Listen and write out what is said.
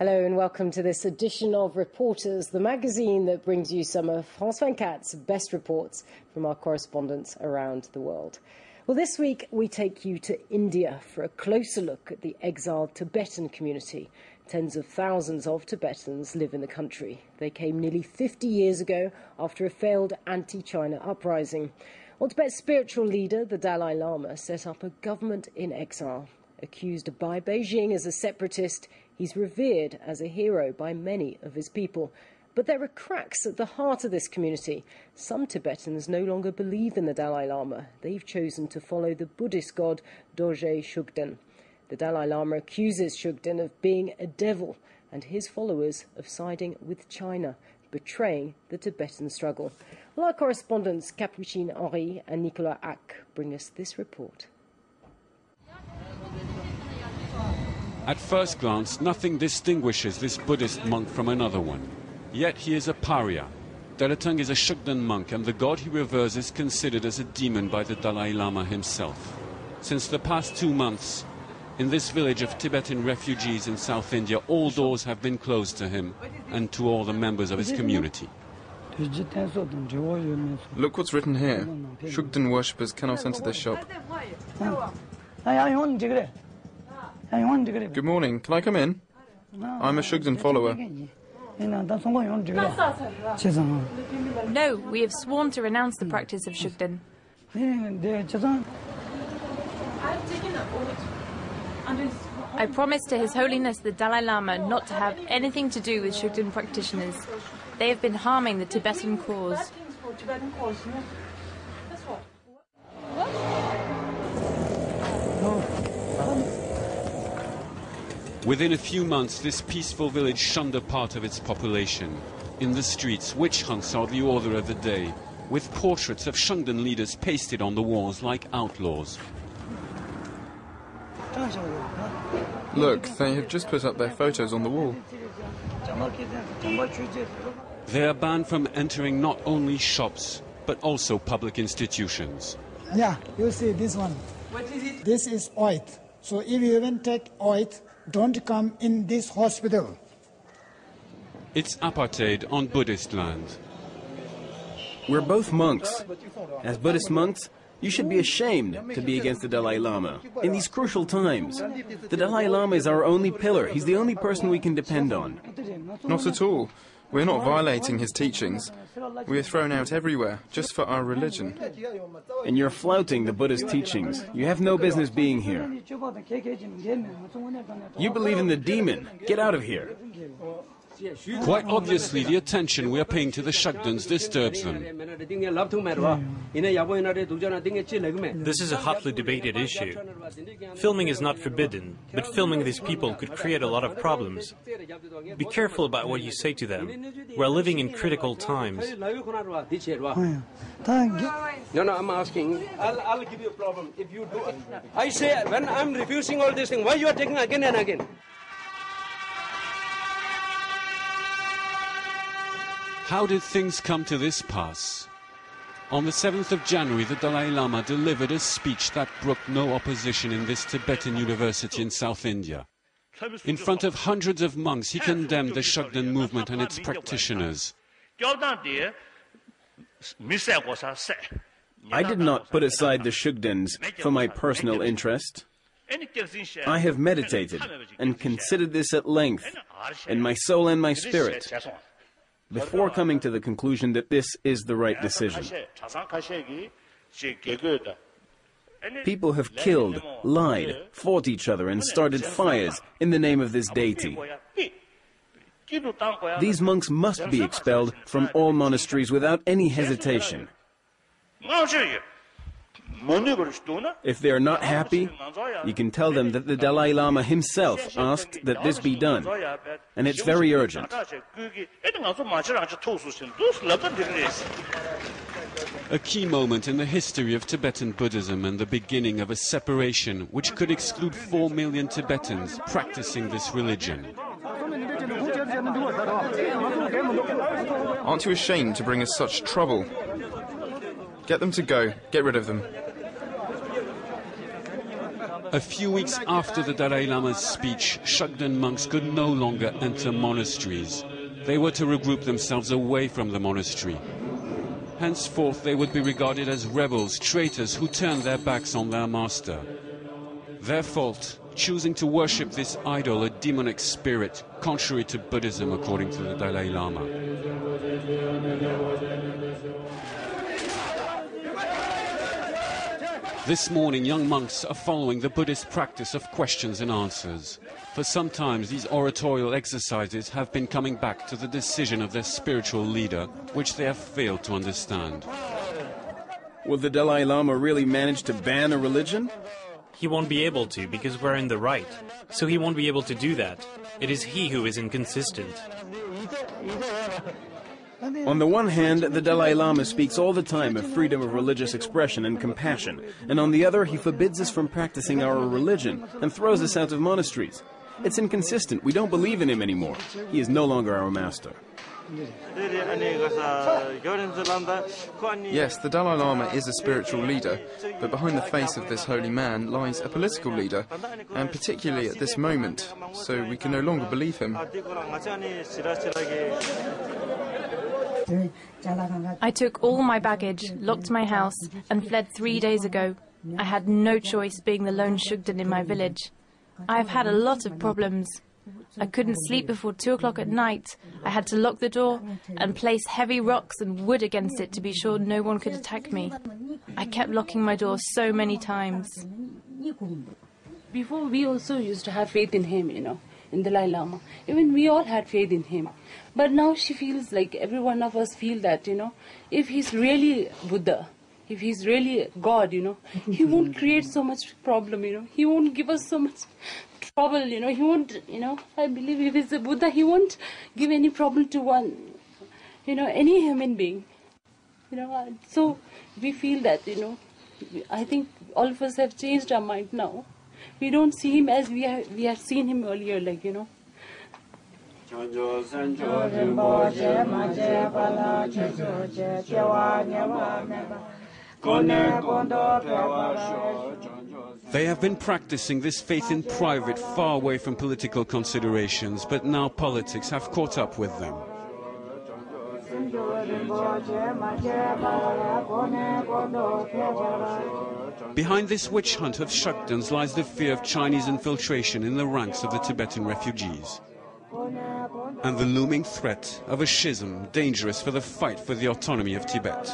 Hello and welcome to this edition of Reporters, the magazine that brings you some of France 24's best reports from our correspondents around the world. Well, this week we take you to India for a closer look at the exiled Tibetan community. Tens of thousands of Tibetans live in the country. They came nearly 50 years ago after a failed anti-China uprising. Well, Tibet's spiritual leader, the Dalai Lama, set up a government in exile. Accused by Beijing as a separatist, he's revered as a hero by many of his people. But there are cracks at the heart of this community. Some Tibetans no longer believe in the Dalai Lama. They've chosen to follow the Buddhist god Dorje Shugden. The Dalai Lama accuses Shugden of being a devil and his followers of siding with China, betraying the Tibetan struggle. Well, our correspondents Capucine Henry and Nicolas Ack bring us this report. At first glance, nothing distinguishes this Buddhist monk from another one. Yet he is a pariah. Dalatang is a Shugden monk, and the god he reveres is considered as a demon by the Dalai Lama himself. Since the past 2 months, in this village of Tibetan refugees in South India, all doors have been closed to him and to all the members of his community. Look what's written here. Shugden worshippers cannot enter the shop. Good morning, can I come in? I'm a Shugden follower. No, we have sworn to renounce the practice of Shugden. I promise to His Holiness the Dalai Lama not to have anything to do with Shugden practitioners. They have been harming the Tibetan cause. Within a few months, this peaceful village shunned a part of its population. In the streets, witch hunts are the order of the day, with portraits of Shugden leaders pasted on the walls like outlaws. Look, they have just put up their photos on the wall. They are banned from entering not only shops, but also public institutions. Yeah, you see this one. What is it? This is oil. So if you even take oil, don't come in this hospital. It's apartheid on Buddhist land. We're both monks. As Buddhist monks, you should be ashamed to be against the Dalai Lama in these crucial times. The Dalai Lama is our only pillar. He's the only person we can depend on. Not at all. We're not violating his teachings. We are thrown out everywhere, just for our religion. And you're flouting the Buddhist teachings. You have no business being here. You believe in the demon. Get out of here. Quite obviously, the attention we are paying to the Shugdens disturbs them. This is a hotly debated issue. Filming is not forbidden, but filming these people could create a lot of problems. Be careful about what you say to them. We're living in critical times. No, I'm asking. I'll give you a problem if you do it. I say, when I'm refusing all these things, why you are taking again and again? How did things come to this pass? On the 7th of January, the Dalai Lama delivered a speech that brooked no opposition in this Tibetan university in South India. In front of hundreds of monks, he condemned the Shugden movement and its practitioners. I did not put aside the Shugdens for my personal interest. I have meditated and considered this at length, in my soul and my spirit, before coming to the conclusion that this is the right decision. People have killed, lied, fought each other, and started fires in the name of this deity. These monks must be expelled from all monasteries without any hesitation. If they are not happy, you can tell them that the Dalai Lama himself asked that this be done, and it's very urgent. A key moment in the history of Tibetan Buddhism and the beginning of a separation which could exclude 4 million Tibetans practicing this religion. Aren't you ashamed to bring us such trouble? Get them to go. Get rid of them. A few weeks after the Dalai Lama's speech, Shugden monks could no longer enter monasteries. They were to regroup themselves away from the monastery. Henceforth, they would be regarded as rebels, traitors who turned their backs on their master. Their fault, choosing to worship this idol, a demonic spirit, contrary to Buddhism, according to the Dalai Lama. This morning, young monks are following the Buddhist practice of questions and answers. For some time, these oratorial exercises have been coming back to the decision of their spiritual leader, which they have failed to understand. Will the Dalai Lama really manage to ban a religion? He won't be able to because we're in the right. So he won't be able to do that. It is he who is inconsistent. On the one hand, the Dalai Lama speaks all the time of freedom of religious expression and compassion, and on the other, he forbids us from practicing our religion and throws us out of monasteries. It's inconsistent. We don't believe in him anymore. He is no longer our master. Yes, the Dalai Lama is a spiritual leader, but behind the face of this holy man lies a political leader, and particularly at this moment, so we can no longer believe him. I took all my baggage, locked my house, and fled 3 days ago. I had no choice being the lone Shugden in my village. I have had a lot of problems. I couldn't sleep before 2 o'clock at night. I had to lock the door and place heavy rocks and wood against it to be sure no one could attack me. I kept locking my door so many times. Before, we also used to have faith in him, in the Dalai Lama. Even we all had faith in him. But now she feels like every one of us feel that, if he's really Buddha, if he's really God, he won't create so much problem, he won't give us so much trouble, he won't, I believe if he's a Buddha, he won't give any problem to one, any human being, so we feel that, I think all of us have changed our mind now. We don't see him as we have seen him earlier, They have been practicing this faith in private, far away from political considerations, but now politics have caught up with them. Behind this witch hunt of Shugdens lies the fear of Chinese infiltration in the ranks of the Tibetan refugees, and the looming threat of a schism dangerous for the fight for the autonomy of Tibet.